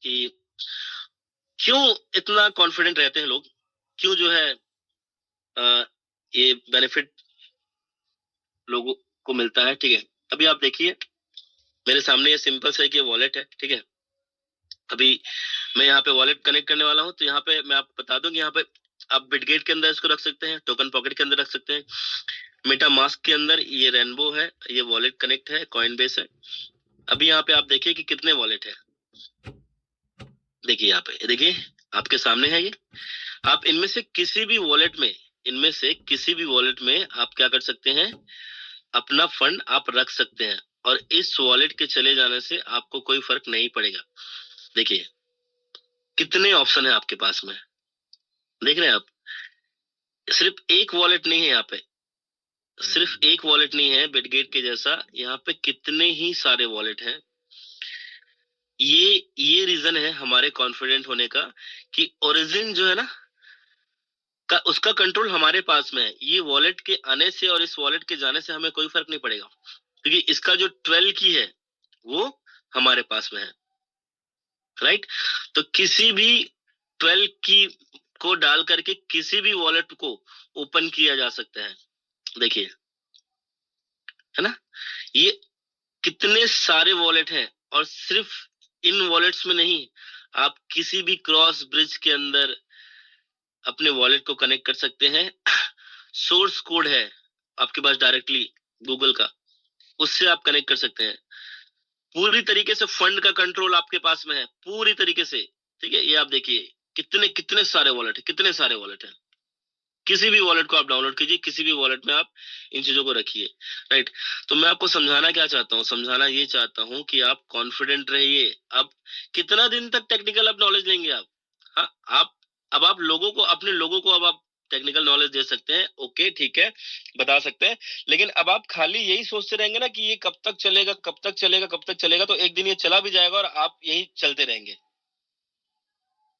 कि क्यों इतना कॉन्फिडेंट रहते हैं लोग, क्यों जो है अ, ये बेनिफिट लोगों को मिलता है। ठीक है, अभी आप देखिए मेरे सामने ये सिंपल सा एक ये वॉलेट है। ठीक है, अभी मैं यहाँ पे वॉलेट कनेक्ट करने वाला हूँ, तो यहाँ पे मैं आपको बता दूं कि यहाँ पे आप बिटगेट के अंदर इसको रख सकते हैं, टोकन पॉकेट के अंदर रख सकते हैं, मेटा मास्क के अंदर ये रेनबो है, ये वॉलेट कनेक्ट है, कॉइन बेस है। अभी यहाँ पे आप देखिए कि कितने वॉलेट है। देखिए यहाँ पे, देखिए आपके सामने है ये। आप इनमें से किसी भी वॉलेट में, इनमें से किसी भी वॉलेट में आप क्या कर सकते हैं, अपना फंड आप रख सकते हैं, और इस वॉलेट के चले जाने से आपको कोई फर्क नहीं पड़ेगा। देखिए कितने ऑप्शन है आपके पास में, देख रहे हैं आप। सिर्फ एक वॉलेट नहीं है यहाँ पे, सिर्फ एक वॉलेट नहीं है बिटगेट के जैसा, यहाँ पे कितने ही सारे वॉलेट हैं। ये रीजन है हमारे कॉन्फिडेंट होने का, कि ओरिजिन जो है ना का, उसका कंट्रोल हमारे पास में है। ये वॉलेट के आने से और इस वॉलेट के जाने से हमें कोई फर्क नहीं पड़ेगा, क्योंकि इसका जो 12 की है वो हमारे पास में है। राइट, तो किसी भी 12 की को डाल करके किसी भी वॉलेट को ओपन किया जा सकता है। देखिए, है ना, ये कितने सारे वॉलेट हैं। और सिर्फ इन वॉलेट्स में नहीं, आप किसी भी क्रॉस ब्रिज के अंदर अपने वॉलेट को कनेक्ट कर सकते हैं। सोर्स कोड है आपके पास डायरेक्टली गूगल का, उससे आप कनेक्ट कर सकते हैं। पूरी तरीके से फंड का कंट्रोल आपके पास में है, पूरी तरीके से। ठीक है, ये आप देखिए कितने कितने सारे वॉलेट है, कितने सारे वॉलेट है। किसी भी वॉलेट को आप डाउनलोड कीजिए, किसी भी वॉलेट में आप इन चीजों को रखिए। राइट, तो मैं आपको समझाना क्या चाहता हूँ, समझाना ये चाहता हूँ कि आप कॉन्फिडेंट रहिए। अब कितना दिन तक टेक्निकल अब नॉलेज लेंगे आप? हाँ, आप अब आप लोगों को, अपने लोगों को अब आप टेक्निकल नॉलेज दे सकते हैं, ओके ठीक है, बता सकते हैं। लेकिन अब आप खाली यही सोचते रहेंगे ना कि ये कब तक चलेगा, कब तक चलेगा, कब तक चलेगा, तो एक दिन ये चला भी जाएगा और आप यही चलते रहेंगे।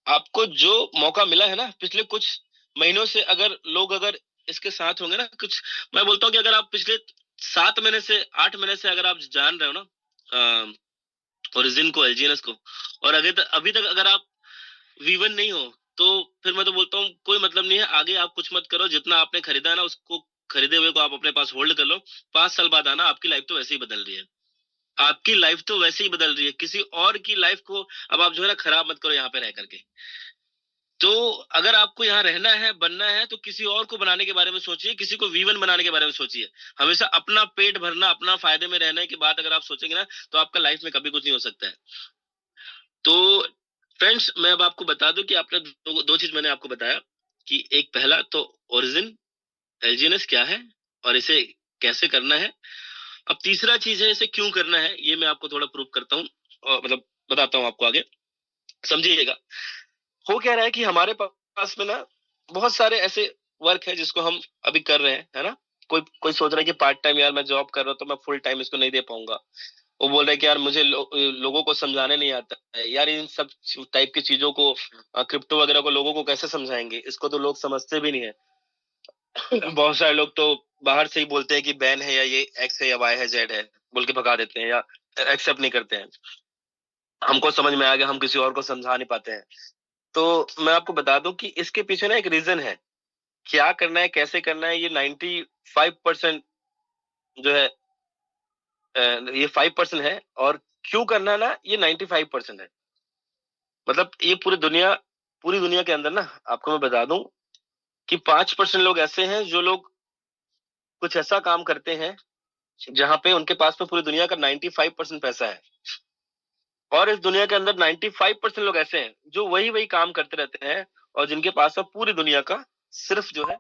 आपको जो मौका मिला है ना पिछले कुछ महीनों से, अगर लोग अगर इसके साथ होंगे ना कुछ, मैं बोलता हूँ कि अगर आप पिछले 7 महीने से 8 महीने से अगर आप जान रहे हो ना ओरिजिन को, एलजीएनएस को, और अगर अभी तक अगर आप वीवन नहीं हो, तो फिर मैं तो बोलता हूँ कोई मतलब नहीं है, आगे आप कुछ मत करो। जितना आपने खरीदा है ना, उसको खरीदे हुए को आप अपने पास होल्ड कर लो। 5 साल बाद आना, आपकी लाइफ तो वैसे ही बदल रही है। आपकी लाइफ तो वैसे ही बदल रही है, किसी और की लाइफ को अब आप जो है ना खराब मत करो यहाँ पे रह करके। तो अगर आपको यहाँ रहना है, बनना है, तो किसी और को बनाने के बारे में सोचिए, किसी को वीवन बनाने के बारे में सोचिए। हमेशा अपना पेट भरना, अपना फायदे में रहने की बात अगर आप सोचेंगे ना, तो आपका लाइफ में कभी कुछ नहीं हो सकता है। तो फ्रेंड्स, मैं अब आपको बता दूं कि आपने दो चीज मैंने आपको बताया, कि एक पहला तो ओरिजिन एलजीएनएस क्या है और इसे कैसे करना है। अब तीसरा चीज है इसे क्यों करना है, ये मैं आपको थोड़ा प्रूव करता हूँ, और मतलब बताता हूँ आपको आगे, समझिएगा। हो क्या रहा है कि हमारे पास में ना बहुत सारे ऐसे वर्क है जिसको हम अभी कर रहे हैं, है ना। कोई कोई सोच रहा है कि पार्ट टाइम यार मैं जॉब कर रहा हूँ तो मैं फुल टाइम इसको नहीं दे पाऊंगा। वो बोल रहे हैं कि यार मुझे लोगों को समझाने नहीं आता है यार, इन सब टाइप की चीजों को, क्रिप्टो वगैरह को लोगों को कैसे समझाएंगे, इसको तो लोग समझते भी नहीं है। बहुत सारे लोग तो बाहर से ही बोलते हैं कि बैन है, या ये एक्स है, या वाई है, जेड है, बोल के भगा देते हैं, या एक्सेप्ट नहीं करते हैं। हमको समझ में आ गया, हम किसी और को समझा नहीं पाते हैं। तो मैं आपको बता दूं कि इसके पीछे ना एक रीजन है। क्या करना है, कैसे करना है, ये 95% जो है, ये 5% है। और क्यों करना है ना, ये 95% है। मतलब ये पूरी दुनिया के अंदर ना, आपको मैं बता दूं कि 5% लोग ऐसे हैं जो लोग कुछ ऐसा काम करते हैं जहां पे उनके पास में पूरी दुनिया का 95% पैसा है। और इस दुनिया के अंदर 95% लोग ऐसे हैं जो वही वही काम करते रहते हैं, और जिनके पास में पूरी दुनिया का सिर्फ जो है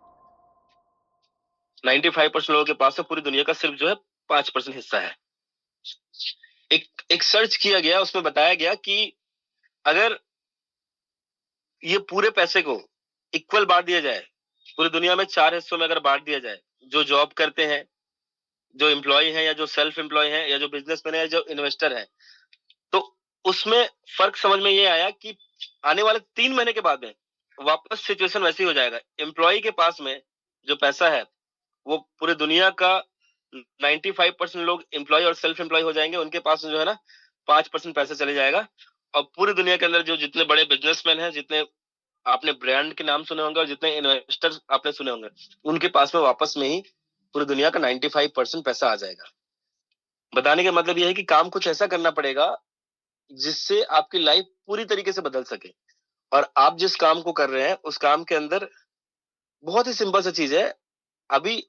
95% लोगों के पास में पूरी दुनिया का सिर्फ जो है 5% हिस्सा है। एक एक सर्च किया गया, उसमें बताया गया कि अगर ये पूरे पैसे को इक्वल बांट दिया जाए, पूरी दुनिया में 4 हिस्सों में अगर बांट दिया जाए, जो जॉब करते हैं, जो एम्प्लॉय है, या जो सेल्फ एम्प्लॉय है, या जो बिजनेसमैन है, या जो इन्वेस्टर है, तो उसमें फर्क समझ में ये आया कि आने वाले 3 महीने के बाद में वापस सिचुएशन वैसी हो जाएगा। एम्प्लॉय के पास में जो पैसा है, वो पूरी दुनिया का 95% लोग एम्प्लॉय और सेल्फ एम्प्लॉय हो जाएंगे, उनके पास जो है ना 5% पैसा चले जाएगा। और पूरी दुनिया के अंदर जो जितने बड़े बिजनेसमैन हैं, जितने आपने ब्रांड के नाम सुने होंगे और जितने इन्वेस्टर्स आपने सुने होंगे, उनके पास में वापस में ही पूरी दुनिया का 95% पैसा आ जाएगा। बताने का मतलब यह है कि काम कुछ ऐसा करना पड़ेगा जिससे आपकी लाइफ पूरी तरीके से बदल सके। और आप जिस काम को कर रहे हैं उस काम के अंदर बहुत ही सिंपल सा चीज है। अभी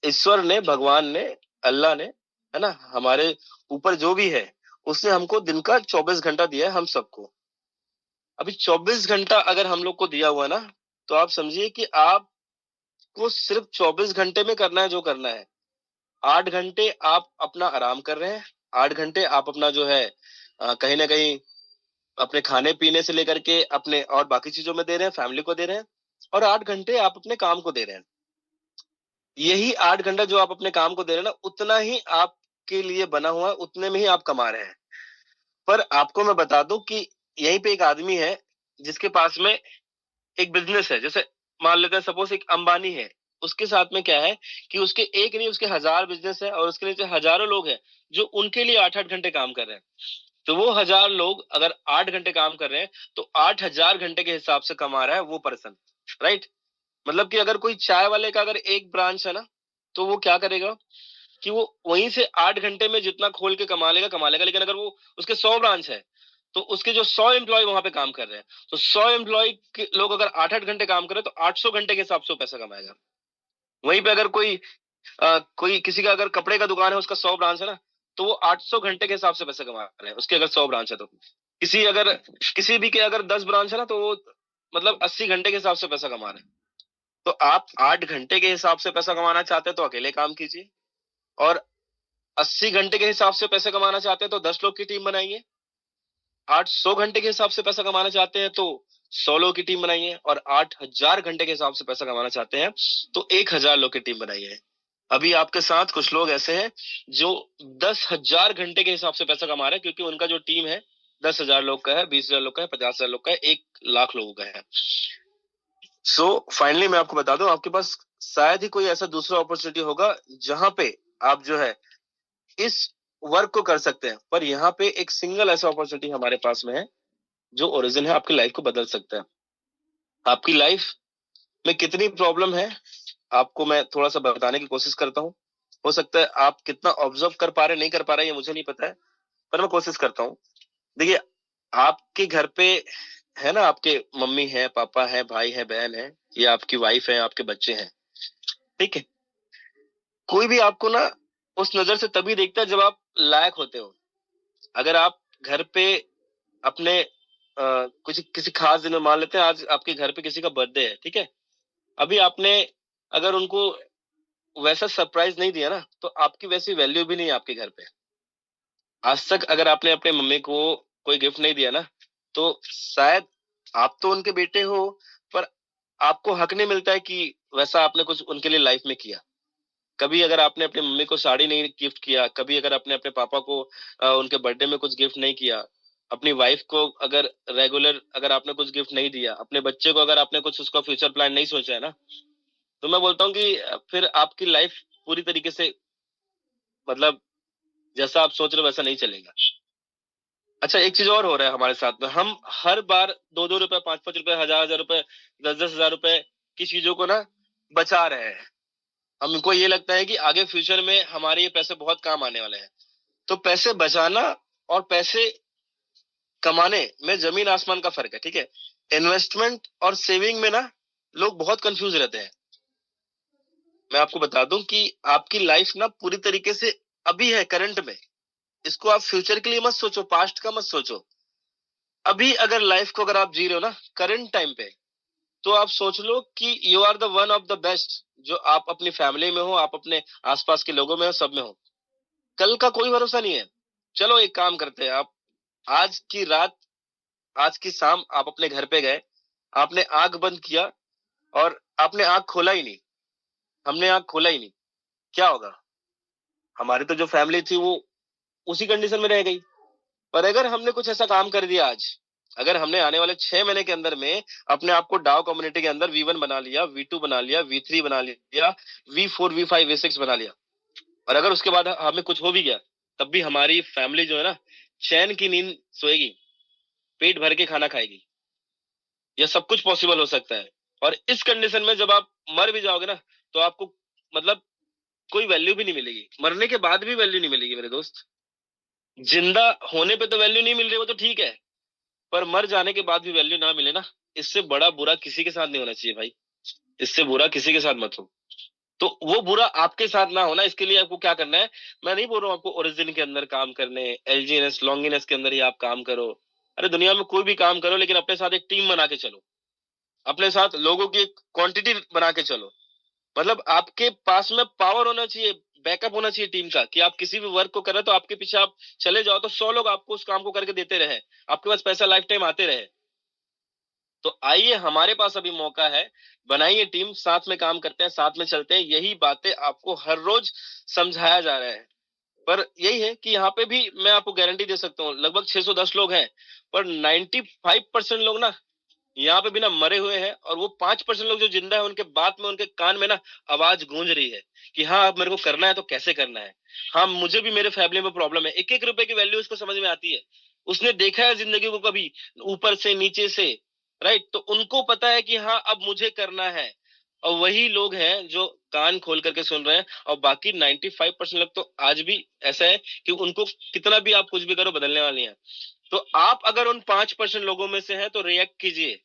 ईश्वर ने, भगवान ने, अल्लाह ने, है ना, हमारे ऊपर जो भी है, उसने हमको दिन का 24 घंटा दिया है हम सबको। अभी 24 घंटा अगर हम लोग को दिया हुआ है ना, तो आप समझिए कि आपको सिर्फ 24 घंटे में करना है जो करना है। 8 घंटे आप अपना आराम कर रहे हैं, 8 घंटे आप अपना जो है कहीं ना कहीं अपने खाने पीने से लेकर के अपने और बाकी चीजों में दे रहे हैं, फैमिली को दे रहे हैं, और 8 घंटे आप अपने काम को दे रहे हैं। यही 8 घंटा जो आप अपने काम को दे रहे हैं ना, उतना ही आपके लिए बना हुआ है, उतने में ही आप कमा रहे हैं। पर आपको मैं बता दूं कि यहीं पे एक आदमी है जिसके पास में एक बिजनेस है। जैसे मान लेते हैं, सपोज एक अंबानी है, उसके साथ में क्या है कि उसके एक नहीं, उसके 1000 बिजनेस है, और उसके नीचे हजारों लोग हैं जो उनके लिए 8-8 घंटे काम कर रहे हैं। तो वो 1000 लोग अगर 8 घंटे काम कर रहे हैं, तो 8000 घंटे के हिसाब से कमा रहा है वो पर्सन, राइट। मतलब कि अगर कोई चाय वाले का अगर एक ब्रांच है ना, तो वो क्या करेगा कि वो वहीं से 8 घंटे में जितना खोल के कमा लेगा। लेकिन अगर वो उसके 100 ब्रांच है, तो उसके जो 100 एम्प्लॉय वहां पे काम कर रहे हैं, तो 100 एम्प्लॉय के लोग अगर 8-8 घंटे काम कर रहे हैं, तो 800 घंटे के हिसाब से वो पैसा कमाएगा। वहीं पे अगर कोई किसी का अगर कपड़े का दुकान है, उसका 100 ब्रांच है ना, तो वो 800 घंटे के हिसाब से पैसा कमा रहे हैं, उसके अगर 100 ब्रांच है तो। किसी भी के अगर 10 ब्रांच है ना, तो वो मतलब 80 घंटे के हिसाब से पैसा कमा रहे हैं। तो आप 8 घंटे के हिसाब से पैसा कमाना चाहते हैं तो अकेले काम कीजिए, और 80 घंटे के हिसाब से पैसे कमाना चाहते हैं तो 10 लोग की टीम बनाइए। 800 घंटे के हिसाब से पैसा कमाना चाहते हैं तो 100 लोग की टीम बनाइए, और 8000 घंटे के हिसाब से पैसा कमाना चाहते हैं तो 1000 लोग की टीम बनाइए। अभी आपके साथ कुछ लोग ऐसे हैं जो 10,000 घंटे के हिसाब से पैसा कमा रहे हैं, क्योंकि उनका जो टीम है 10,000 लोग का है, 20,000 लोग का है, 50,000 लोग का है, 1,00,000 लोगों का है। सो फाइनली मैं आपको बता दूं, आपके पास शायद ही कोई ऐसा दूसरा अपॉर्चुनिटी होगा जहां पे आप जो है इस वर्क को कर सकते हैं। पर यहाँ पे एक सिंगल ऐसा अपॉर्चुनिटी हमारे पास में है जो ओरिजिन है, आपकी लाइफ को बदल सकता है। आपकी लाइफ में कितनी प्रॉब्लम है, आपको मैं थोड़ा सा बताने की कोशिश करता हूँ। हो सकता है आप कितना ऑब्जर्व कर पा रहे नहीं कर पा रहे ये मुझे नहीं पता है, पर मैं कोशिश करता हूँ। देखिए, आपके घर पे है ना, आपके मम्मी है, पापा है, भाई है, बहन है, या आपकी वाइफ है, आपके बच्चे हैं, ठीक है। कोई भी आपको ना उस नजर से तभी देखता है जब आप लायक होते हो। अगर आप घर पे अपने कुछ किसी खास दिन में, मान लेते हैं आज आपके घर पे किसी का बर्थडे है, ठीक है। अभी आपने अगर उनको वैसा सरप्राइज नहीं दिया ना, तो आपकी वैसी वैल्यू भी नहीं है आपके घर पे। आज तक अगर आपने अपने मम्मी को कोई गिफ्ट नहीं दिया ना, तो शायद आप तो उनके बेटे हो, पर आपको हक नहीं मिलता है कि वैसा आपने कुछ उनके लिए लाइफ में किया। कभी अगर आपने अपनी मम्मी को साड़ी नहीं गिफ्ट किया, कभी अगर आपने अपने पापा को उनके बर्थडे में कुछ गिफ्ट नहीं किया, अपनी वाइफ को अगर रेगुलर अगर आपने कुछ गिफ्ट नहीं दिया, अपने बच्चे को अगर आपने कुछ उसका फ्यूचर प्लान नहीं सोचा है ना, तो मैं बोलता हूँ कि फिर आपकी लाइफ पूरी तरीके से, मतलब जैसा आप सोच रहे हो वैसा नहीं चलेगा। अच्छा, एक चीज और हो रहा है हमारे साथ में, हम हर बार 2-2 रुपए, 5-5 रुपए, 1,000-1,000 रुपए, 10-10 हजार रुपए की चीजों को ना बचा रहे हैं। हमको ये लगता है कि आगे फ्यूचर में हमारे ये पैसे बहुत काम आने वाले हैं। तो पैसे बचाना और पैसे कमाने में जमीन आसमान का फर्क है, ठीक है। इन्वेस्टमेंट और सेविंग में ना लोग बहुत कंफ्यूज रहते हैं। मैं आपको बता दूं कि आपकी लाइफ ना पूरी तरीके से अभी है, करंट में। इसको आप फ्यूचर के लिए मत सोचो, पास्ट का मत सोचो। अभी अगर लाइफ को अगर आप जी रहे हो ना करंट टाइम पे, तो आप सोच लो कि you are the one of the best. जो आप अपनी फैमिली में हो, आप अपने आसपास के लोगों में हो, सब में हो। कल का कोई भरोसा नहीं है। चलो एक काम करते हैं, आप आज की रात, आज की शाम आप अपने घर पे गए, आपने आंख बंद किया और आपने आंख खोला ही नहीं, हमने आंख खोला ही नहीं, क्या होगा? हमारी तो जो फैमिली थी वो उसी कंडीशन में रह गई। पर अगर हमने कुछ ऐसा काम कर दिया आज, अगर हमने आने वाले 6 महीने के अंदर में अपने आप को डाउ कम्युनिटी के अंदर V1 बना लिया, V2 बना लिया, V3 बना लिया, V4, V5, V6 बना लिया, और अगर उसके बाद हमें कुछ हो भी गया, तब भी हमारी फैमिली जो है ना चैन की नींद सोएगी। पेट भर के खाना खाएगी। यह सब कुछ पॉसिबल हो सकता है। और इस कंडीशन में जब आप मर भी जाओगे ना, तो आपको मतलब कोई वैल्यू भी नहीं मिलेगी, मरने के बाद भी वैल्यू नहीं मिलेगी मेरे दोस्त। जिंदा होने पे तो वैल्यू नहीं मिल रही, वो तो ठीक है, पर मर जाने के बाद भी वैल्यू ना मिले ना, इससे बड़ा बुरा किसी के साथ नहीं होना चाहिए भाई। इससे बुरा किसी के साथ मत हो। तो वो बुरा आपके साथ ना होना, इसके लिए आपको क्या करना है, मैं नहीं बोल रहा हूँ आपको ओरिजिन के अंदर काम करने, एलजीएनएस लॉन्गिनेस के अंदर ही आप काम करो। अरे दुनिया में कोई भी काम करो, लेकिन अपने साथ एक टीम बना के चलो, अपने साथ लोगों की एक क्वांटिटी बना के चलो। मतलब आपके पास में पावर होना चाहिए, बैकअप होना चाहिए टीम का, कि आप किसी भी वर्क को कर रहे हो तो आपके पीछे आप चले जाओ तो 100 लोग आपको उस काम को करके देते रहे, आपके पास पैसा लाइफ टाइम आते रहे। तो आइए, हमारे पास अभी मौका है, बनाइए टीम, साथ में काम करते हैं, साथ में चलते हैं। यही बातें आपको हर रोज समझाया जा रहा है। पर यही है कि यहाँ पे भी मैं आपको गारंटी दे सकता हूँ, लगभग 610 लोग हैं, पर 95% लोग ना यहाँ पे भी ना मरे हुए हैं, और वो 5% लोग जो जिंदा है, उनके बात में, उनके कान में ना आवाज गूंज रही है कि हाँ अब मेरे को करना है, तो कैसे करना है। हाँ, मुझे भी मेरे फैमिली में प्रॉब्लम है, एक एक रुपए की वैल्यू उसको समझ में आती है, उसने देखा है जिंदगी को कभी ऊपर से नीचे से, राइट। तो उनको पता है कि हाँ अब मुझे करना है। और वही लोग हैं जो कान खोल करके सुन रहे हैं, और बाकी 95% लोग तो आज भी ऐसा है कि उनको कितना भी आप कुछ भी करो, बदलने वाली हैं। तो आप अगर उन 5% लोगों में से हैं तो रिएक्ट कीजिए।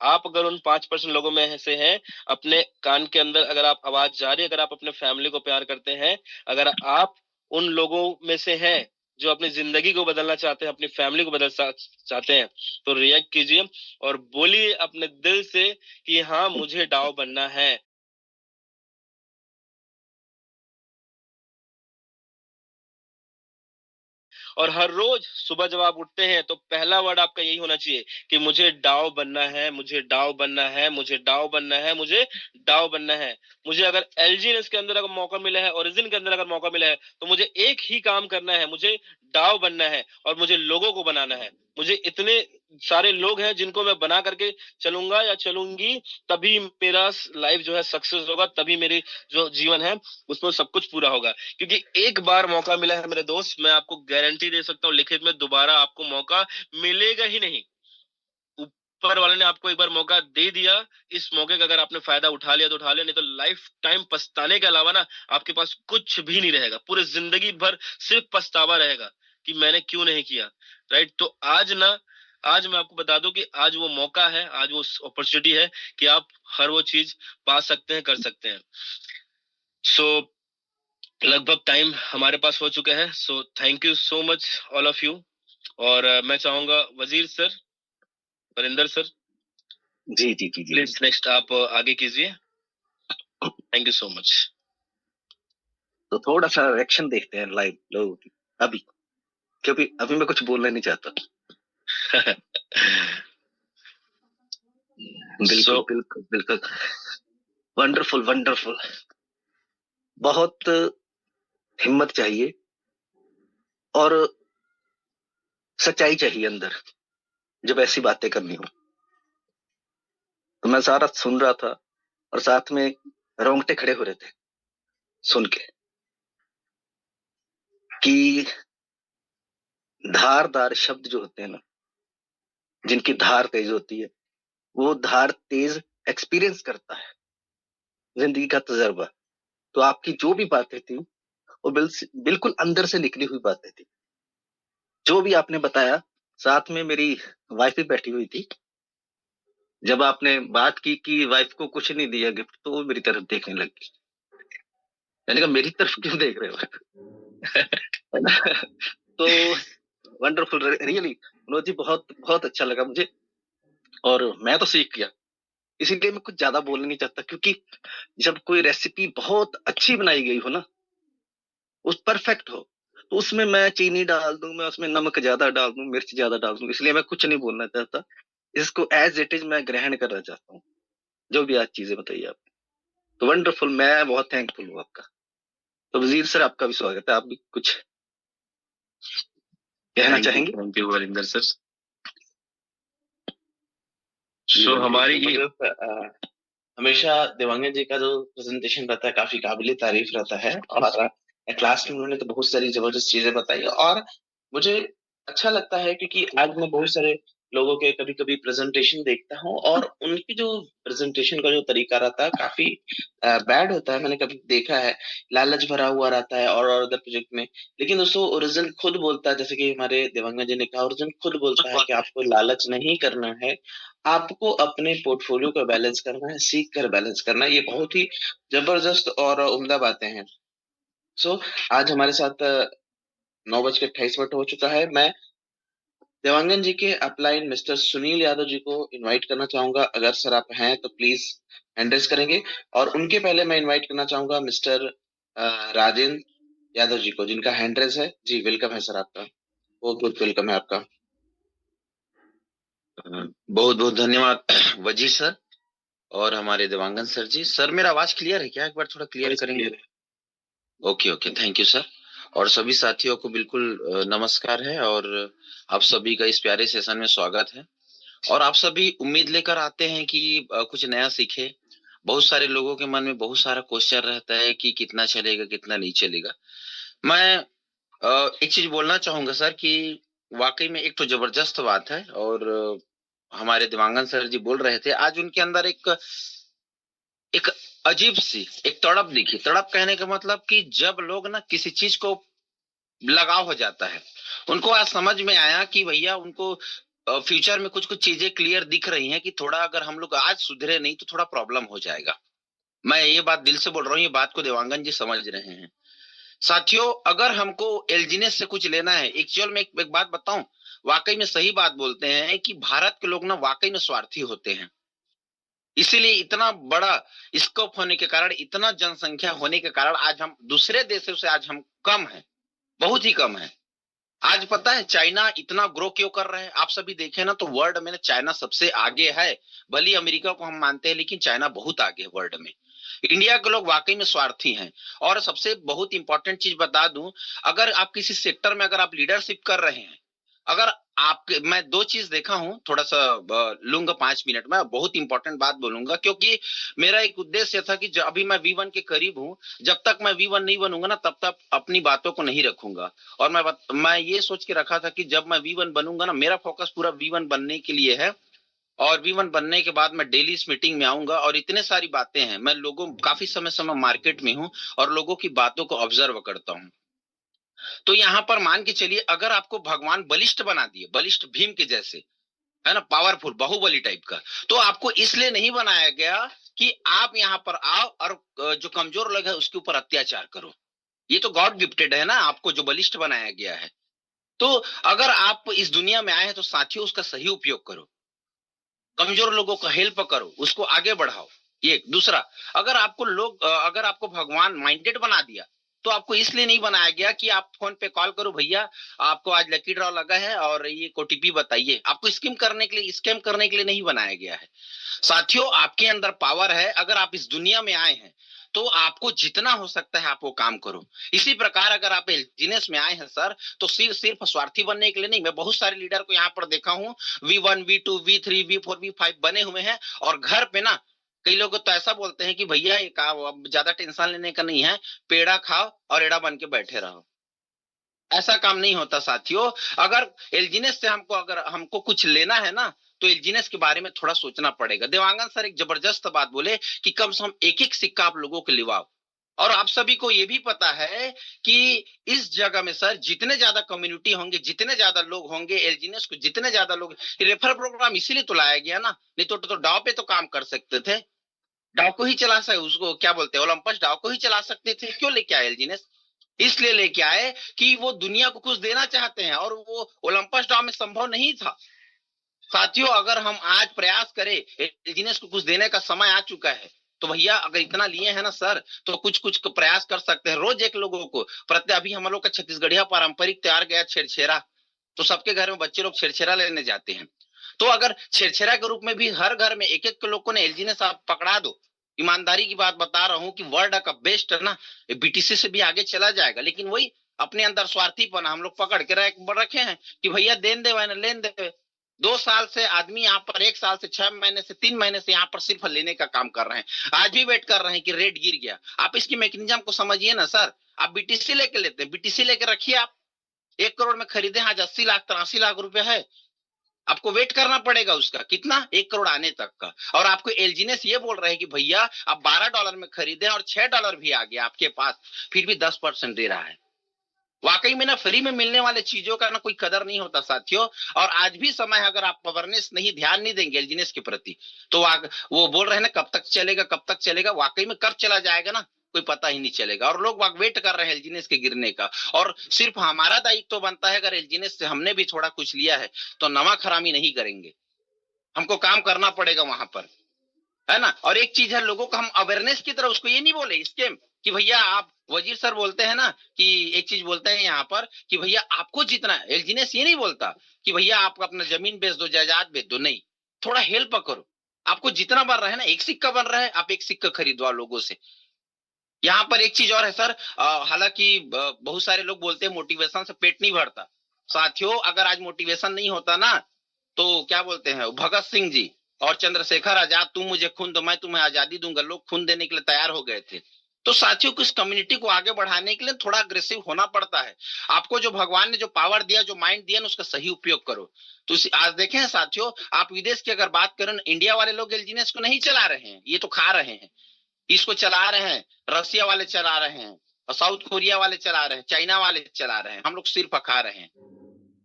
आप अगर उन 5% लोगों में से हैं, अपने कान के अंदर अगर आप आवाज जा रही है, अगर आप अपने फैमिली को प्यार करते हैं, अगर आप उन लोगों में से हैं जो अपनी जिंदगी को बदलना चाहते हैं, अपनी फैमिली को चाहते हैं, तो रिएक्ट कीजिए और बोलिए अपने दिल से कि हाँ मुझे डाव बनना है। और हर रोज सुबह जब आप उठते हैं तो पहला वर्ड आपका यही होना चाहिए कि मुझे डाव बनना है, मुझे डाव बनना है, मुझे डाव बनना है, मुझे डाव बनना है। मुझे अगर एलजीएनएस के अंदर अगर मौका मिला है, ओरिजिन के अंदर अगर मौका मिला है, तो मुझे एक ही काम करना है, मुझे डाव बनना है और मुझे लोगों को बनाना है। मुझे इतने सारे लोग हैं जिनको मैं बना करके चलूंगा या चलूंगी, तभी मेरा लाइफ जो है सक्सेस होगा, तभी मेरी जो जीवन है उसमें सब कुछ पूरा होगा। क्योंकि एक बार मौका मिला है मेरे दोस्त, मैं आपको गारंटी दे सकता हूँ लिखित में, दोबारा आपको मौका मिलेगा ही नहीं। ऊपर वाले ने आपको एक बार मौका दे दिया, इस मौके का अगर आपने फायदा उठा लिया तो उठा लिया, नहीं तो लाइफ टाइम पछताने के अलावा ना आपके पास कुछ भी नहीं रहेगा। पूरे जिंदगी भर सिर्फ पछतावा रहेगा कि मैंने क्यों नहीं किया। राइट। तो आज ना, आज मैं आपको बता दूं कि आज वो मौका है, आज वो अपॉर्चुनिटी है कि आप हर वो चीज पा सकते हैं, कर सकते हैं। सो लगभग टाइम हमारे पास हो चुका है। So thank you so much all of you. और मैं चाहूंगा वजीर सर, वरिंदर सर, जी जी जी जी प्लीज नेक्स्ट आप आगे कीजिए। Thank you so much. तो थोड़ा सा रिएक्शन देखते हैं लाइव लोगों की अभी, क्योंकि अभी मैं कुछ बोलना नहीं चाहता। बिल्कुल बिल्कुल बिल्कुल, वंडरफुल वंडरफुल। बहुत हिम्मत चाहिए और सच्चाई चाहिए अंदर जब ऐसी बातें करनी हो। तो मैं सारा सुन रहा था और साथ में रोंगटे खड़े हो रहे थे सुन के कि धारदार शब्द जो होते हैं ना, जिनकी धार तेज होती है, वो धार तेज एक्सपीरियंस करता है, जिंदगी का तजर्बा। तो आपकी जो भी बातें थी वो बिल्कुल अंदर से निकली हुई बातें थी। जो भी आपने बताया, साथ में मेरी वाइफ भी बैठी हुई थी। जब आपने बात की कि वाइफ को कुछ नहीं दिया गिफ्ट, तो वो मेरी तरफ देखने लगी। मैंने कहा मेरी तरफ क्यों देख रहे हो? तो वंडरफुल, रियली मनोज जी, बहुत बहुत अच्छा लगा मुझे और मैं तो सीख गया। इसीलिए मैं कुछ ज्यादा बोलना नहीं चाहता, क्योंकि जब कोई रेसिपी बहुत अच्छी बनाई गई हो ना, उस परफेक्ट हो, तो उसमें मैं चीनी डाल दूं, मैं उसमें नमक ज्यादा डाल दूं, मिर्च ज्यादा डाल दूं, इसलिए मैं कुछ नहीं बोलना चाहता। इसको एज इट इज मैं ग्रहण करना चाहता हूँ, जो भी आज चीजें बताइए आप। तो वंडरफुल, मैं बहुत थैंकफुल हूँ आपका। तो वजीर सर, आपका भी स्वागत है, आप भी कुछ कहना चाहेंगे? Thank you Varinder sir. So हमारी हमेशा देवांगन जी का जो प्रेजेंटेशन रहता है काफी काबिले तारीफ रहता है, और क्लास में उन्होंने तो बहुत सारी जबरदस्त चीजें बताई। और मुझे अच्छा लगता है क्योंकि आज मैं बहुत सारे लोगों के कभी कभी प्रेजेंटेशन देखता हूँ और उनकी जो प्रेजेंटेशन का जो तरीका रहता है काफी बैड होता है। मैंने कभी देखा है, लालच भरा हुआ रहता है और अदर प्रोजेक्ट में। लेकिन दोस्तों ओरिजिन खुद बोलता है, जैसे कि हमारे देवांगन जी ने कहा, ओरिजिन खुद बोलता है कि आपको लालच नहीं करना है, आपको अपने पोर्टफोलियो को बैलेंस करना है, सीख कर बैलेंस करना है। ये बहुत ही जबरदस्त और उम्दा बातें हैं। सो आज हमारे साथ 9:28 हो चुका है। मैं देवांगन जी के अपलाइन मिस्टर सुनील यादव जी को इनवाइट करना चाहूंगा। अगर सर आप हैं तो प्लीज हैंड रेज करेंगे। और उनके पहले मैं इनवाइट करना चाहूंगा मिस्टर राजेंद्र यादव जी को, जिनका हैंड रेज है। जी वेलकम है सर आपका, बहुत बहुत वेलकम है आपका। बहुत बहुत धन्यवाद वजीर सर और हमारे देवांगन सर जी। सर मेरा आवाज क्लियर है क्या? एक बार थोड़ा क्लियर करेंगे? Okay okay, thank you sir. और सभी साथियों को बिल्कुल नमस्कार है और आप सभी का इस प्यारे सेशन में स्वागत है। और आप सभी उम्मीद लेकर आते हैं कि कुछ नया सीखे। बहुत सारे लोगों के मन में बहुत सारा क्वेश्चन रहता है कि कितना चलेगा कितना नहीं चलेगा। मैं एक चीज बोलना चाहूंगा सर कि वाकई में एक तो जबरदस्त बात है। और हमारे दिवांगन सर जी बोल रहे थे, आज उनके अंदर एक एक अजीब सी एक तड़प दिखी। तड़प कहने का मतलब कि जब लोग ना किसी चीज को लगाव हो जाता है, उनको आज समझ में आया कि भैया उनको फ्यूचर में कुछ कुछ चीजें क्लियर दिख रही हैं कि थोड़ा अगर हम लोग आज सुधरे नहीं तो थोड़ा प्रॉब्लम हो जाएगा। मैं ये बात दिल से बोल रहा हूँ, ये बात को देवांगन जी समझ रहे हैं। साथियों, अगर हमको एल्जीनेस से कुछ लेना है, एक्चुअल में एक बात बताऊं, वाकई में सही बात बोलते हैं कि भारत के लोग ना वाकई में स्वार्थी होते हैं। इसीलिए इतना बड़ा स्कोप होने के कारण, इतना जनसंख्या होने के कारण आज हम दूसरे देशों से आज हम कम हैं, बहुत ही कम है। आज पता है चाइना इतना ग्रो क्यों कर रहा है? आप सभी देखें ना तो वर्ल्ड में चाइना सबसे आगे है। भले अमेरिका को हम मानते हैं लेकिन चाइना बहुत आगे है वर्ल्ड में। इंडिया के लोग वाकई में स्वार्थी हैं। और सबसे बहुत इंपॉर्टेंट चीज बता दूं, अगर आप किसी सेक्टर में अगर आप लीडरशिप कर रहे हैं, अगर आपके, मैं दो चीज देखा हूं, थोड़ा सा लूंगा 5 मिनट में, बहुत इंपॉर्टेंट बात बोलूंगा क्योंकि मेरा एक उद्देश्य था कि अभी मैं V1 के करीब हूं, जब तक मैं V1 नहीं बनूंगा ना तब तक अपनी बातों को नहीं रखूंगा। और मैं ये सोच के रखा था कि जब मैं V1 बनूंगा ना, मेरा फोकस पूरा V1 बनने के लिए है। और V1 बनने के बाद मैं डेली इस मीटिंग में आऊंगा और इतने सारी बातें हैं। मैं लोगों, काफी समय से मैं मार्केट में हूं और लोगों की बातों को ऑब्जर्व करता हूं। तो यहाँ पर मान के चलिए, अगर आपको भगवान बलिष्ठ बना दिए, बलिष्ठ भीम के जैसे, है ना, पावरफुल बाहुबली टाइप का, तो आपको इसलिए नहीं बनाया गया कि आप यहाँ पर आओ और जो कमजोर लोग है उसके ऊपर अत्याचार करो। ये तो गॉड गिफ्टेड है ना, आपको जो बलिष्ठ बनाया गया है। तो अगर आप इस दुनिया में आए हैं तो साथियों उसका सही उपयोग करो, कमजोर लोगों को हेल्प करो, उसको आगे बढ़ाओ। ये दूसरा, अगर आपको लोग, अगर आपको भगवान माइंडेड बना दिया तो आपको इसलिए नहीं बनाया गया कि आप फोन पे कॉल करो, भैया आपको आज लकी ड्रॉ लगा है और ये ओटीपी बताइए। आपको स्कीम करने के लिए, स्कैम करने के लिए नहीं बनाया गया है। साथियों, आपके अंदर पावर है। अगर आप इस दुनिया में आए हैं तो आपको जितना हो सकता है आप वो काम करो। इसी प्रकार अगर आप बिजनेस में आए हैं सर, तो सिर्फ स्वार्थी बनने के लिए नहीं। मैं बहुत सारे लीडर को यहाँ पर देखा हूँ, V1 V2 V3 V4 V5 बने हुए हैं और घर पे ना कई लोग तो ऐसा बोलते हैं कि भैया ये काम अब ज्यादा टेंशन लेने का नहीं है, पेड़ा खाओ और एड़ा बन के बैठे रहो। ऐसा काम नहीं होता साथियों। अगर एल्जीनेस से हमको कुछ लेना है ना, तो एल्जीनेस के बारे में थोड़ा सोचना पड़ेगा। देवांगन सर एक जबरदस्त बात बोले कि कम से कम एक एक सिक्का आप लोगों को लिवाओ। और आप सभी को ये भी पता है कि इस जगह में सर जितने ज्यादा कम्युनिटी होंगे, जितने ज्यादा लोग होंगे, एल्जीनेस को जितने ज्यादा लोग, रेफर प्रोग्राम इसीलिए तो लाया गया ना, नहीं तो डाव पे तो काम कर सकते थे। डाव को ही चला सकते, उसको क्या बोलते हैं, ओलंपस डाव को ही चला सकते थे। क्यों लेके आए एल्जीनेस? इसलिए लेके आए कि वो दुनिया को कुछ देना चाहते हैं और वो ओलंपस डाउन में संभव नहीं था। साथियों, अगर हम आज प्रयास करें, इंजीनियर्स को कुछ देने का समय आ चुका है, तो भैया अगर इतना लिए हैं ना सर, तो कुछ कुछ प्रयास कर सकते हैं। रोज एक लोगों को प्रत्येक, अभी हम लोग का छत्तीसगढ़िया पारंपरिक त्योहार गया छेरछेरा, तो सबके घर में बच्चे लोग छेरछेरा लेने जाते हैं। तो अगर छेरछेरा के रूप में भी हर घर में एक एक लोग को एल्जीनेस आप पकड़ा दो, ईमानदारी की बात बता रहा हूं कि वर्ल्ड का बेस्ट है ना, बीटीसी से भी आगे चला जाएगा। लेकिन वही अपने अंदर स्वार्थीपन हम लोग पकड़ के रखे हैं कि भैया देन दे ना लेन दे। 2 साल से आदमी यहाँ पर, 1 साल से 6 महीने से 3 महीने से यहाँ पर सिर्फ लेने का काम कर रहे हैं। आज भी वेट कर रहे हैं कि रेट गिर गया। आप इसकी मैकेनिज्म को समझिए ना सर। आप बीटीसी लेके लेते हैं, बीटीसी लेके रखिए, आप 1 करोड़ में खरीदे, आज 80 लाख 83 लाख रुपए है। आपको वेट करना पड़ेगा उसका कितना, 1 करोड़ आने तक का। और आपको एलजीनेस ये बोल रहे हैं कि भैया आप $12 में खरीदे और $6 भी आ गया आपके पास, फिर भी 10% दे रहा है। वाकई में ना फ्री में मिलने वाले चीजों का ना कोई कदर नहीं होता साथियों। और आज भी समय है, अगर आप अवेयरनेस नहीं, ध्यान नहीं देंगे एलजीनेस के प्रति, तो वो बोल रहे हैं ना कब तक चलेगा कब तक चलेगा, वाकई में कब चला जाएगा ना कोई पता ही नहीं चलेगा। और लोग वेट कर रहे हैं एलजीनेस के गिरने का। और सिर्फ हमारा दायित्व तो बनता है, अगर एलजीनेस से हमने भी थोड़ा कुछ लिया है तो नमक हरामी नहीं करेंगे, हमको काम करना पड़ेगा वहां पर, है ना। और एक चीज है, लोगों को हम अवेयरनेस की तरह उसको ये नहीं बोले स्कैम कि भैया आप, वजीर सर बोलते हैं ना कि एक चीज बोलते हैं यहाँ पर कि भैया आपको जितना, एलजीनेस ये नहीं बोलता कि भैया आप अपना जमीन बेच दो, जायदाद बेच दो, नहीं, थोड़ा हेल्प करो। आपको जितना बन रहा है ना, 1 सिक्का बन रहा है, आप 1 सिक्का खरीदवा लोगों से। यहाँ पर एक चीज और है सर, हालांकि बहुत सारे लोग बोलते हैं मोटिवेशन से पेट नहीं भरता। साथियों, अगर आज मोटिवेशन नहीं होता ना, तो क्या बोलते हैं भगत सिंह जी और चंद्रशेखर आजाद, तुम मुझे खून दो मैं तुम्हें आजादी दूंगा, लोग खून देने के लिए तैयार हो गए थे। तो साथियों को इस कम्युनिटी को आगे बढ़ाने के लिए थोड़ा अग्रेसिव होना पड़ता है। आपको जो भगवान ने जो पावर दिया, जो माइंड दिया ना, उसका सही उपयोग करो। तो आज देखें साथियों, आप विदेश की अगर बात करें, इंडिया वाले लोग एलजीनेस को नहीं चला रहे हैं, ये तो खा रहे हैं। इसको चला रहे हैं रसिया वाले, चला रहे हैं और साउथ कोरिया वाले चला रहे हैं, चाइना वाले चला रहे हैं, हम लोग सिर्फ खा रहे हैं।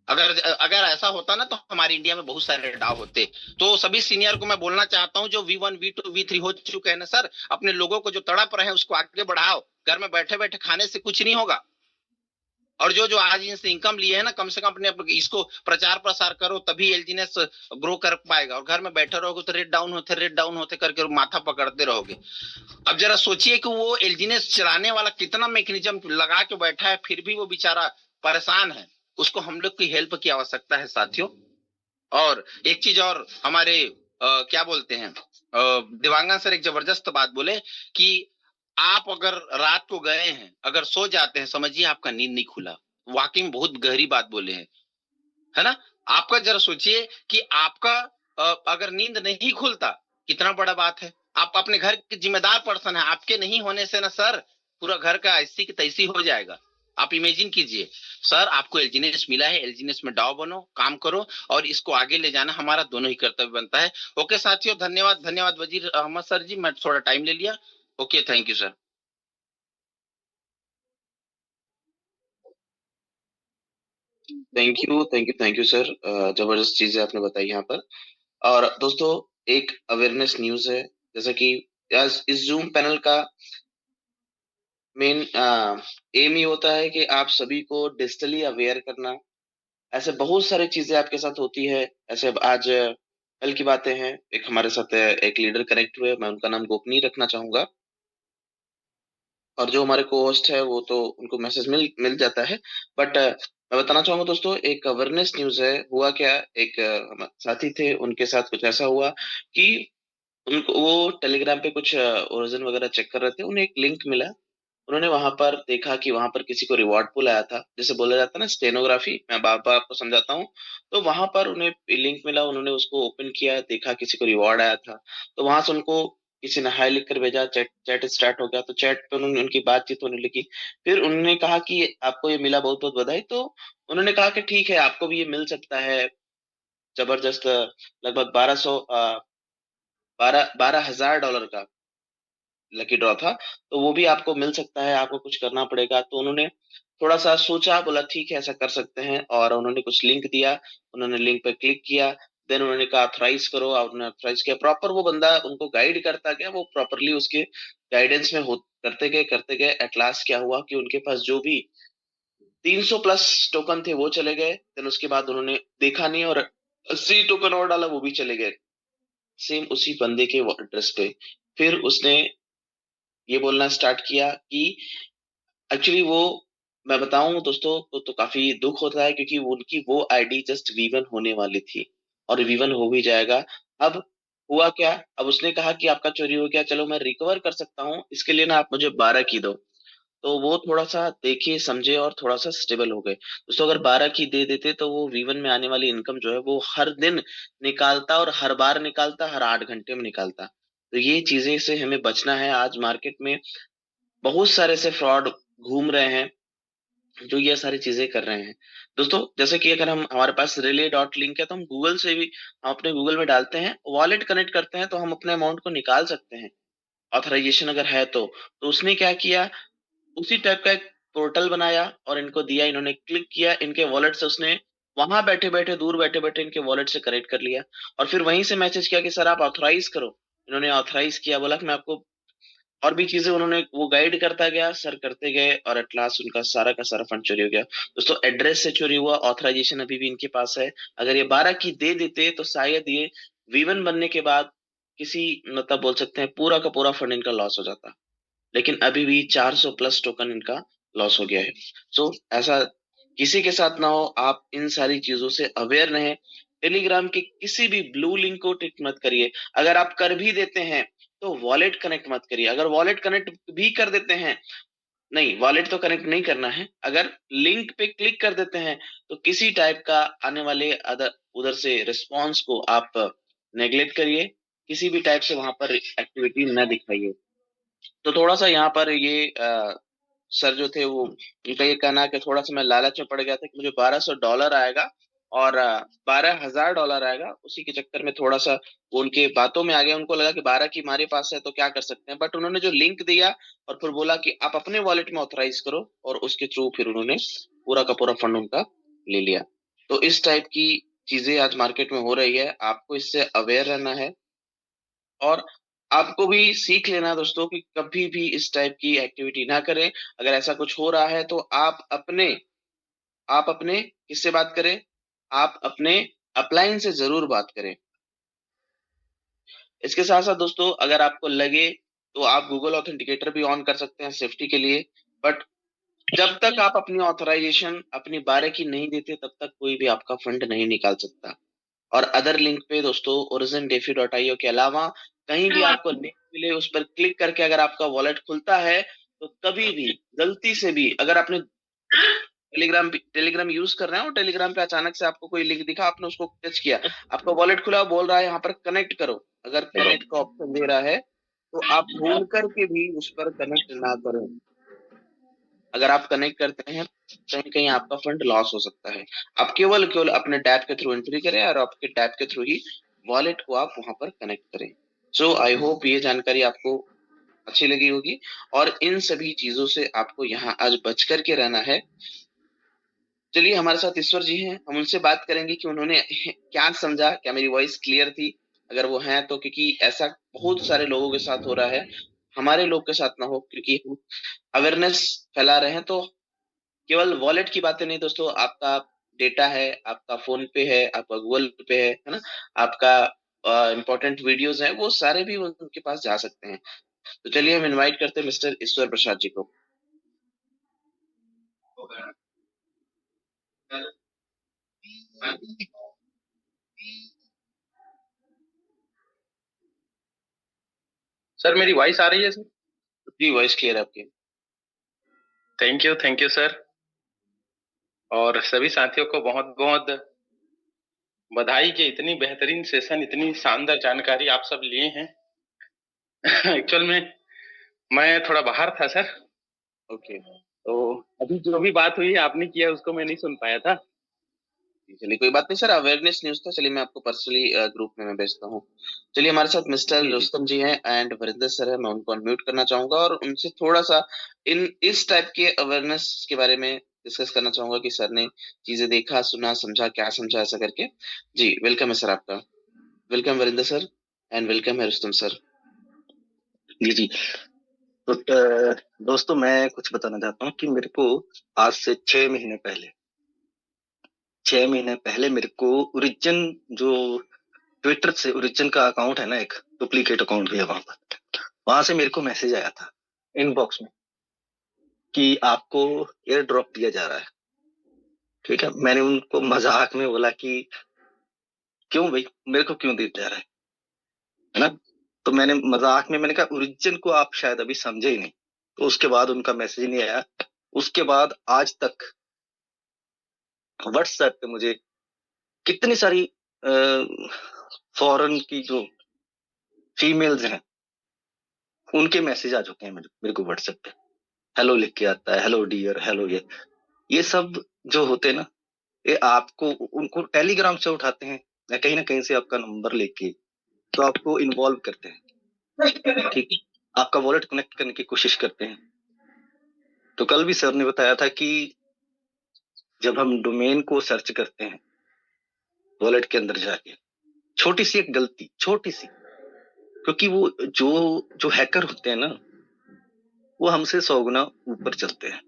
अगर अगर ऐसा होता ना, तो हमारे इंडिया में बहुत सारे डाव होते। तो सभी सीनियर को मैं बोलना चाहता हूं, जो V1 V2 V3 हो चुके हैं ना सर, अपने लोगों को जो तड़प रहे हैं उसको आगे बढ़ाओ। घर में बैठे बैठे खाने से कुछ नहीं होगा। और जो जो आज इनसे इनकम लिए है ना, कम से कम अपने इसको प्रचार प्रसार करो, तभी एलजीनेस ग्रो कर पाएगा। और घर में बैठे रहोगे तो रेट डाउन होते करके माथा पकड़ते रहोगे। अब जरा सोचिए कि वो एलजीनेस चलाने वाला कितना मैकेनिज्म लगा के बैठा है, फिर भी वो बेचारा परेशान है। उसको हम लोग की हेल्प की आवश्यकता है साथियों। और एक चीज और, हमारे क्या बोलते हैं दिवांगन सर एक जबरदस्त बात बोले कि आप अगर रात को गए हैं, अगर सो जाते हैं, समझिए आपका नींद नहीं खुला। वाकई में बहुत गहरी बात बोले हैं, है ना। आपका जरा सोचिए कि आपका अगर नींद नहीं खुलता, कितना बड़ा बात है। आप अपने घर के जिम्मेदार पर्सन है, आपके नहीं होने से ना सर पूरा घर का ऐसी की तैसी हो जाएगा। आप इमेजिन कीजिए सर, आपको एलजीनेस मिला है, एलजीनेस में डाव बनो, काम करो और इसको आगे ले जाना हमारा दोनों ही कर्तव्य बनता है। ओके साथियों, धन्यवाद धन्यवाद वजीर अहमद सर जी, मैं थोड़ा टाइम ले लिया। Okay, thank you sir. Thank you sir. जबरदस्त चीजें आपने बताई यहाँ पर। और दोस्तों, एक अवेयरनेस न्यूज है, जैसा कि आज इस जूम पैनल का मेन एम ही होता है कि आप सभी को डिजिटली अवेयर करना। ऐसे बहुत सारी चीजें आपके साथ होती है। ऐसे आज कल की बातें हैं, एक हमारे साथ एक लीडर कनेक्ट हुए, मैं उनका नाम गोपनीय रखना चाहूंगा। और जो हमारे को होस्ट है वो तो उनको मैसेज मिल जाता है। बट मैं बताना चाहूंगा दोस्तों, एक अवेयरनेस न्यूज है। हुआ क्या, एक साथी थे, उनके साथ कुछ ऐसा हुआ कि उनको, वो टेलीग्राम पे कुछ ओरिजिन वगैरह चेक कर रहे थे, उन्हें एक लिंक मिला। उन्होंने वहां पर देखा कि वहां पर किसी को रिवॉर्ड पुल आया था, जैसे बोला जाता है ना स्टेनोग्राफी, मैं बार बार आपको समझाता हूँ। तो वहां पर उन्हें लिंक मिला, उन्होंने उसको ओपन किया, देखा किसी को रिवॉर्ड आया था। तो वहां से उनको किसी ने हाई लिख कर भेजा, चैट चैट स्टार्ट हो गया। तो चैट पे उन्होंने उनकी बातचीत होने लगी। फिर उन्होंने कहा कि आपको ये मिला, बहुत बहुत बधाई। तो उन्होंने कहा कि ठीक है, आपको भी ये मिल सकता है। जबरदस्त, लगभग 12,000 का लकी ड्रॉ था। तो वो भी आपको मिल सकता है, आपको कुछ करना पड़ेगा। तो उन्होंने थोड़ा सा सोचा, बोला ठीक है ऐसा कर सकते हैं, और उन्होंने कुछ लिंक दिया। उन्होंने लिंक पे क्लिक किया, देन उन्होंने कहा ऑथराइज करो, और उन्होंने ऑथराइज किया। प्रॉपर वो बंदा उनको गाइड करता गया, वो प्रॉपरली उसके गाइडेंस में हो करते गए एट लास्ट क्या हुआ कि उनके पास जो भी 300 प्लस टोकन थे वो चले गए। देन उसके बाद उन्होंने देखा नहीं, और 80 टोकन और डाला, वो भी चले गए सेम उसी बंदे के एड्रेस पे। फिर उसने ये बोलना स्टार्ट किया कि एक्चुअली वो, मैं बताऊं दोस्तों तो काफी दुख होता है, क्योंकि उनकी वो आईडी जस्ट V1 होने वाली थी, और V1 हो भी जाएगा। अब हुआ क्या, अब उसने कहा कि आपका चोरी हो गया, चलो मैं रिकवर कर सकता हूँ, इसके लिए ना आप मुझे 12 की दो। तो वो थोड़ा सा देखे समझे और थोड़ा सा स्टेबल हो गए। दोस्तों, अगर 12 की दे देते तो वो V1 में आने वाली इनकम जो है वो हर दिन निकालता, और हर बार निकालता, हर 8 घंटे में निकालता। तो ये चीजें से हमें बचना है। आज मार्केट में बहुत सारे से फ्रॉड घूम रहे हैं, जो ये सारी चीजें कर रहे हैं दोस्तों। जैसे कि अगर हम हमारे पास relay.link है तो हम गूगल से भी, हम अपने गूगल में डालते हैं, वॉलेट कनेक्ट करते हैं तो हम अपने अमाउंट को निकाल सकते हैं, ऑथराइजेशन अगर है तो उसने क्या किया, उसी टाइप का एक पोर्टल बनाया और इनको दिया, इन्होंने क्लिक किया, इनके वॉलेट से उसने वहां बैठे बैठे, दूर बैठे बैठे इनके वॉलेट से कनेक्ट कर लिया, और फिर वहीं से मैसेज किया कि सर आप ऑथराइज करो। इन्होंने ऑथराइज किया, बोला कि मैं आपको, और भी चीजें उन्होंने वो गाइड करता गया, सर करते गए, और एट लास्ट उनका सारा का सारा फंड चोरी हो गया दोस्तों। एड्रेस से चोरी हुआ, ऑथराइजेशन अभी भी इनके पास है। अगर ये 12 की दे देते तो शायद ये V1 बनने के बाद किसी, मतलब बोल सकते हैं पूरा का पूरा फंड इनका लॉस हो जाता, लेकिन अभी भी 400 प्लस टोकन इनका लॉस हो गया है। सो ऐसा किसी के साथ ना हो, आप इन सारी चीजों से अवेयर रहें। टेलीग्राम के किसी भी ब्लू लिंक को टिक मत करिए। अगर आप कर भी देते हैं तो वॉलेट कनेक्ट मत करिए। अगर वॉलेट कनेक्ट भी कर देते हैं, नहीं, वॉलेट तो कनेक्ट नहीं करना है, अगर लिंक पे क्लिक कर देते हैं तो किसी टाइप का आने वाले अदर उधर से रिस्पॉन्स को आप नेग्लेक्ट करिए, किसी भी टाइप से वहां पर एक्टिविटी न दिखाइए। तो थोड़ा सा यहाँ पर ये सर जो थे वो, उनका ये कहना है कि थोड़ा सा मैं लालच में पड़ गया था कि मुझे $1200 आएगा और $12,000 आएगा, उसी के चक्कर में थोड़ा सा वो उनके बातों में आ गया। उनको लगा कि 12 की हमारे पास है तो क्या कर सकते हैं, बट उन्होंने जो लिंक दिया और फिर बोला कि आप अपने वॉलेट में ऑथराइज करो, और उसके थ्रू फिर उन्होंने पूरा का पूरा फंड उनका ले लिया। तो इस टाइप की चीजें आज मार्केट में हो रही है, आपको इससे अवेयर रहना है, और आपको भी सीख लेना है दोस्तों कि कभी भी इस टाइप की एक्टिविटी ना करें। अगर ऐसा कुछ हो रहा है तो आप अपने किससे बात करें, आप अपने अपलाइन से जरूर बात करें। इसके साथ साथ दोस्तों, अगर आपको लगे तो आप गूगल ऑथेंटिकेटर भी ऑन कर सकते हैं सेफ्टी के लिए, बट जब तक आप अपनी ऑथराइजेशन अपनी बारीकी नहीं देते तब तक कोई भी आपका फंड नहीं निकाल सकता। और अदर लिंक पे दोस्तों, origindefi.io के अलावा कहीं भी आपको लिंक मिले उस पर क्लिक करके अगर आपका वॉलेट खुलता है तो कभी भी गलती से भी, अगर आपने टेलीग्राम यूज कर रहे हैं और टेलीग्राम पे अचानक से आपको कोई लिंक दिखा, आपने उसको टच किया, आपका वॉलेट खुला, बोल रहा है यहाँ पर कनेक्ट करो, अगर कनेक्ट का ऑप्शन दे रहा है तो आप भूल करके भी उस पर कनेक्ट ना करें। अगर आप कनेक्ट करते हैं कहीं कहीं आपका फंड लॉस हो सकता है। आप केवल केवल अपने टैब के थ्रू एंट्री करें और आपके टैब के थ्रू ही वॉलेट को आप वहां पर कनेक्ट करें। सो आई होप ये जानकारी आपको अच्छी लगी होगी, और इन सभी चीजों से आपको यहाँ आज बच करके रहना है। चलिए, हमारे साथ ईश्वर जी हैं, हम उनसे बात करेंगे कि उन्होंने क्या समझा, क्या मेरी वॉइस क्लियर थी, अगर वो हैं तो, क्योंकि ऐसा बहुत सारे लोगों के साथ हो रहा है, हमारे लोग के साथ ना हो, क्योंकि हम अवेयरनेस फैला रहे हैं। तो केवल वॉलेट की बातें नहीं दोस्तों, आपका डेटा है, आपका फोन पे है, आपका गूगल पे है ना, आपका इंपॉर्टेंट वीडियोस हैं, वो सारे भी उनके पास जा सकते हैं। तो चलिए हम इनवाइट करते हैं मिस्टर ईश्वर प्रसाद जी को। सर मेरी वॉइस आ रही है सर? जी, वॉइस क्लियर है आपकी। थैंक यू सर, और सभी साथियों को बहुत बहुत बधाई कि इतनी बेहतरीन सेशन, इतनी शानदार जानकारी आप सब लिए हैं। एक्चुअल में मैं थोड़ा बाहर था सर, ओके, तो अभी जो भी बात हुई आपने किया उसको मैं नहीं सुन पाया था। चलिए कोई बात नहीं सर, अवेयरनेस न्यूज था, चलिए मैं आपको पर्सनली ग्रुप में मैं भेजता हूँ। चलिए, हमारे साथ मिस्टर रुस्तम जी हैं एंड वरिंदर सर है, मैं उनको अनम्यूट करना चाहूंगा और उनसे थोड़ा सा इस टाइप के अवेयरनेस के बारे में डिस्कस करना चाहूंगा कि सर ने चीजें देखा, सुना, समझा, क्या समझा, ऐसा करके। जी, वेलकम है सर आपका। Welcome Varinder sir, and welcome है रुस्तम सर। जी जी। तो दोस्तों, मैं कुछ बताना चाहता हूँ कि मेरे को आज से 6 महीने पहले मेरे को ओरिजिन, जो ट्विटर से ओरिजिन का अकाउंट है ना, एक डुप्लीकेट अकाउंट भी है वहां से मेरे को मैसेज आया था इनबॉक्स में कि आपको एयर ड्रॉप दिया जा रहा है। ठीक है, मैंने उनको मजाक में बोला कि क्यों भाई, मेरे को क्यों दिया जा रहा है ना। तो मैंने मजाक में मैंने कहा ओरिजिन को आप शायद अभी समझे ही नहीं। तो उसके बाद उनका मैसेज नहीं आया। उसके बाद आज तक व्हाट्सएप पे मुझे कितनी सारी फॉरेन की जो फीमेल्स हैं उनके मैसेज आ चुके हैं मेरे को व्हाट्सएप पे। हेलो लिख के आता है, हेलो डियर, हेलो ये। ये सब जो होते हैं ना, ये आपको उनको टेलीग्राम से उठाते हैं या कहीं ना कहीं से आपका नंबर लेके तो आपको इन्वॉल्व करते हैं, ठीक है, आपका वॉलेट कनेक्ट करने की कोशिश करते हैं। तो कल भी सर ने बताया था कि जब हम डोमेन को सर्च करते हैं वॉलेट के अंदर जाके, छोटी सी एक गलती, छोटी सी, क्योंकि वो जो हैकर होते हैं ना, वो हमसे 100 गुना ऊपर चलते हैं,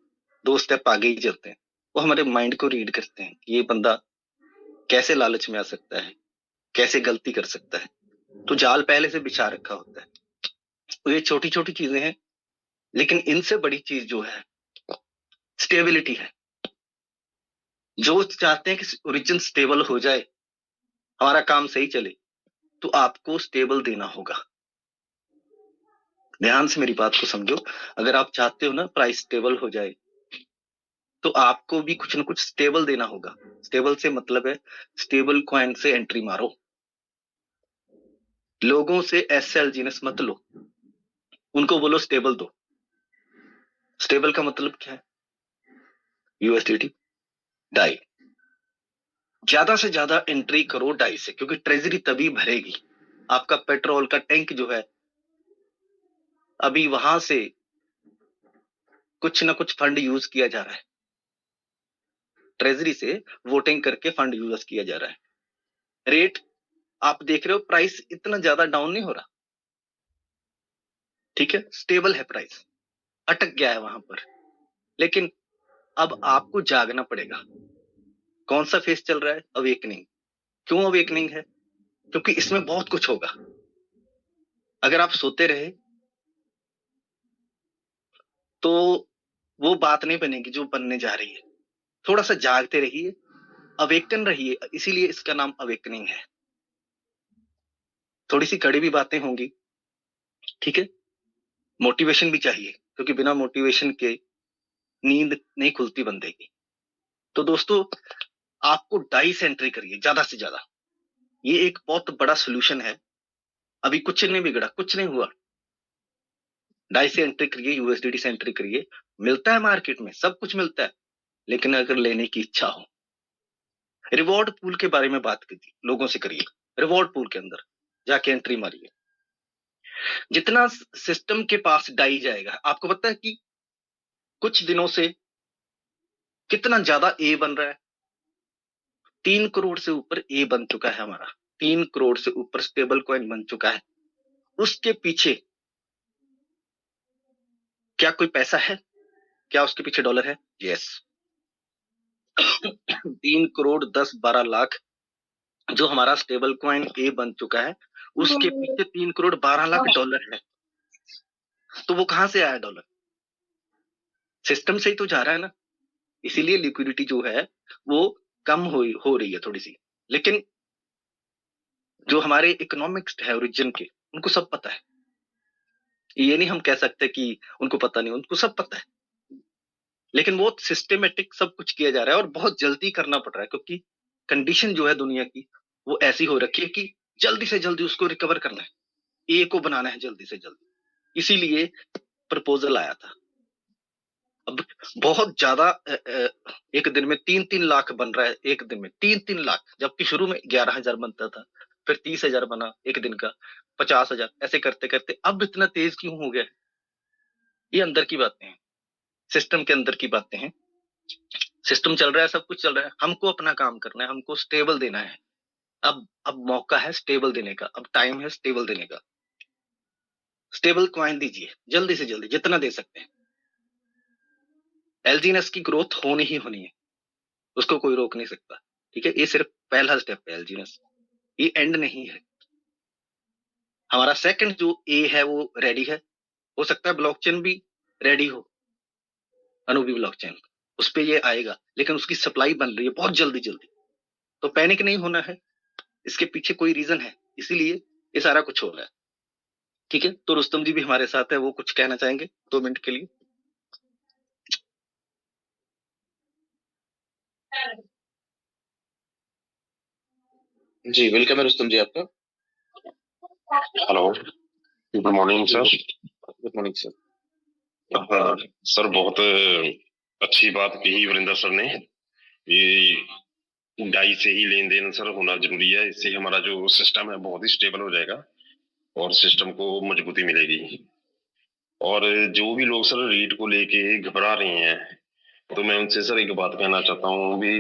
2 स्टेप आगे ही चलते हैं। वो हमारे माइंड को रीड करते हैं कि ये बंदा कैसे लालच में आ सकता है, कैसे गलती कर सकता है, तो जाल पहले से बिछा रखा होता है। तो ये छोटी छोटी चीजें हैं, लेकिन इनसे बड़ी चीज जो है स्टेबिलिटी है। जो चाहते हैं कि ओरिजिन स्टेबल हो जाए, हमारा काम सही चले, तो आपको स्टेबल देना होगा। ध्यान से मेरी बात को समझो। अगर आप चाहते हो ना प्राइस स्टेबल हो जाए, तो आपको भी कुछ ना कुछ स्टेबल देना होगा। स्टेबल से मतलब है स्टेबल कॉइन से एंट्री मारो, लोगों से SLGNS मत लो, उनको बोलो स्टेबल दो। स्टेबल का मतलब क्या है? USDT डाई, ज्यादा से ज्यादा एंट्री करो डाई से, क्योंकि ट्रेजरी तभी भरेगी। आपका पेट्रोल का टैंक जो है, अभी वहां से कुछ ना कुछ फंड यूज किया जा रहा है, ट्रेजरी से वोटिंग करके फंड यूज किया जा रहा है। रेट आप देख रहे हो, प्राइस इतना ज्यादा डाउन नहीं हो रहा, ठीक है, स्टेबल है प्राइस, अटक गया है वहां पर। लेकिन अब आपको जागना पड़ेगा। कौन सा फेज चल रहा है? अवेकनिंग। क्यों अवेकनिंग है? क्योंकि इसमें बहुत कुछ होगा। अगर आप सोते रहे तो वो बात नहीं बनेगी जो बनने जा रही है। थोड़ा सा जागते रहिए, अवेकन रहिए, इसीलिए इसका नाम अवेकनिंग है। थोड़ी सी कड़वी बातें होंगी, ठीक है, मोटिवेशन भी चाहिए, क्योंकि बिना मोटिवेशन के नींद नहीं खुलती बंदे की। तो दोस्तों, आपको डाई से एंट्री करिए ज्यादा से ज्यादा, ये एक बहुत बड़ा सोल्यूशन है। अभी कुछ नहीं बिगड़ा, कुछ नहीं हुआ। डाई से एंट्री करिए, USDT से एंट्री करिए, मिलता है मार्केट में, सब कुछ मिलता है, लेकिन अगर लेने की इच्छा हो। रिवॉर्ड पूल के बारे में बात कीजिए, लोगों से करिए, रिवॉर्ड पूल के अंदर जाके एंट्री मारिए। जितना सिस्टम के पास डाई जाएगा, आपको पता है कि कुछ दिनों से कितना ज्यादा ए बन रहा है। 3 करोड़ से ऊपर ए बन चुका है हमारा, 3 करोड़ से ऊपर स्टेबल कॉइन बन चुका है। उसके पीछे क्या कोई पैसा है? क्या उसके पीछे डॉलर है? यस। 3 करोड़ 10-12 लाख जो हमारा स्टेबल कॉइन ए बन चुका है, उसके पीछे 3 करोड़ 12 लाख डॉलर है। तो वो कहां से आया डॉलर? सिस्टम से ही तो जा रहा है ना। इसीलिए लिक्विडिटी जो है वो कम हो रही है थोड़ी सी। लेकिन जो हमारे इकोनॉमिक्स है ओरिजिन के, उनको सब पता है। ये नहीं हम कह सकते कि उनको पता नहीं, उनको सब पता है। लेकिन वो सिस्टमेटिक सब कुछ किया जा रहा है और बहुत जल्दी करना पड़ रहा है, क्योंकि कंडीशन जो है दुनिया की वो ऐसी हो रखी है कि जल्दी से जल्दी उसको रिकवर करना है, ए को बनाना है जल्दी से जल्दी। इसीलिए प्रपोजल आया था। अब बहुत ज्यादा एक दिन में 3-3 लाख बन रहा है, एक दिन में 3-3 लाख, जबकि शुरू में 11,000 बनता था, फिर 30,000 बना एक दिन का, 50,000, ऐसे करते करते अब इतना तेज क्यों हो गया? ये अंदर की बातें हैं, सिस्टम के अंदर की बातें हैं। सिस्टम चल रहा है, सब कुछ चल रहा है, हमको अपना काम करना है, हमको स्टेबल देना है। अब मौका है स्टेबल देने का, अब टाइम है स्टेबल देने का। स्टेबल कॉइन दीजिए जल्दी से जल्दी, जितना दे सकते हैं। LGNS की ग्रोथ होनी ही होनी है, उसको कोई रोक नहीं सकता, ठीक है। ये सिर्फ पहला स्टेप है LGNS, ये एंड नहीं है। हमारा सेकंड जो ए है वो रेडी है। हो सकता है ब्लॉकचेन भी रेडी हो, अनुबी ब्लॉकचेन, उस पे ये आएगा, लेकिन उसकी सप्लाई बन रही है बहुत जल्दी जल्दी। तो पैनिक नहीं होना है, इसके पीछे कोई रीजन है, इसीलिए ये सारा कुछ हो रहा है, ठीक है। तो रुस्तम जी भी हमारे साथ है, वो कुछ कहना चाहेंगे 2 मिनट के लिए। जी, वेलकम है रुस्तम जी आपका। Hello, good morning sir. Good morning sir. Sir बहुत अच्छी बात कही वरिंदर सर ने। ये डाई से ही लेन देन सर होना जरूरी है, इससे हमारा जो सिस्टम है बहुत ही स्टेबल हो जाएगा और सिस्टम को मजबूती मिलेगी। और जो भी लोग सर रीट को लेके घबरा रहे हैं, तो मैं उनसे सर एक बात कहना चाहता हूँ भी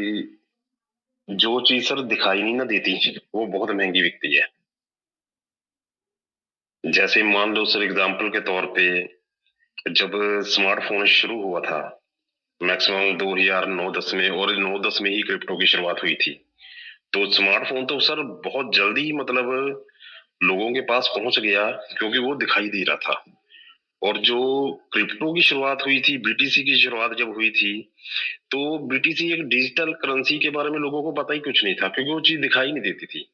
जो चीज सर दिखाई नहीं ना देती वो बहुत महंगी बिकती है। जैसे मान लो सर एग्जाम्पल के तौर पे जब स्मार्टफोन शुरू हुआ था मैक्सिमम 2009-10 में, और 9-10 में ही क्रिप्टो की शुरुआत हुई थी, तो स्मार्टफोन तो सर बहुत जल्दी मतलब लोगों के पास पहुंच गया क्योंकि वो दिखाई दे रहा था। और जो क्रिप्टो की शुरुआत हुई थी, बीटीसी की शुरुआत जब हुई थी, तो बीटीसी एक डिजिटल करेंसी के बारे में लोगों को पता ही कुछ नहीं था क्योंकि वो चीज दिखाई नहीं देती थी।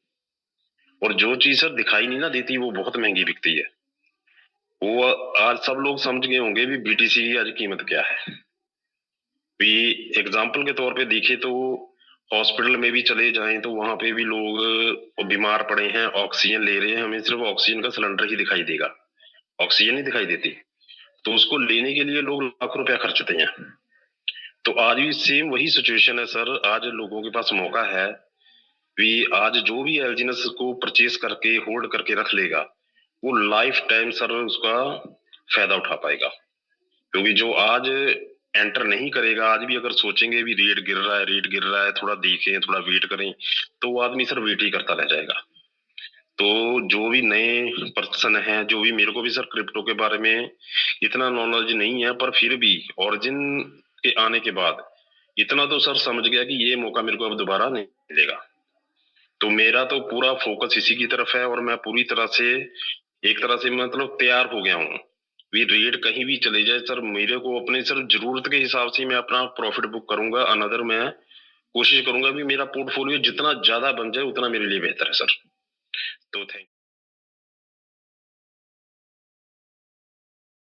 और जो चीज सर दिखाई नहीं ना देती वो बहुत महंगी बिकती है। वो आज सब लोग समझ गए होंगे भी बीटीसी की आज कीमत क्या है। भी एग्जाम्पल के तौर पे देखे तो हॉस्पिटल में भी चले जाएं तो वहां पे भी लोग बीमार पड़े हैं, ऑक्सीजन ले रहे हैं, हमें सिर्फ ऑक्सीजन का सिलेंडर ही दिखाई देगा, ऑक्सीजन नहीं दिखाई देती, तो उसको लेने के लिए लोग लाखों रुपया खर्चते हैं। तो आज भी सेम वही सिचुएशन है सर। आज लोगों के पास मौका है भी आज जो भी एलजीनेस को परचेस करके होल्ड करके रख लेगा वो लाइफ टाइम सर उसका फायदा उठा पाएगा। क्योंकि जो आज एंटर नहीं करेगा, आज भी अगर सोचेंगे भी रेट गिर रहा है, रेट गिर रहा है, थोड़ा देखें, थोड़ा वेट करें, तो वो आदमी सर वेट ही करता रह जाएगा। तो जो भी नए पर्सन है, जो भी, मेरे को भी सर क्रिप्टो के बारे में इतना नॉलेज नहीं है, पर फिर भी ओरिजिन के आने के बाद इतना तो सर समझ गया कि ये मौका मेरे को अब दोबारा नहीं मिलेगा। तो मेरा तो पूरा फोकस इसी की तरफ है और मैं पूरी तरह से एक तरह से मतलब तैयार हो गया हूँ। भी रेट कहीं भी चले जाए सर, मेरे को अपने सर जरूरत के हिसाब से मैं अपना प्रॉफिट बुक करूंगा। अनदर मैं कोशिश करूंगा भी मेरा पोर्टफोलियो जितना ज्यादा बन जाए उतना मेरे लिए बेहतर है सर। तो थैंक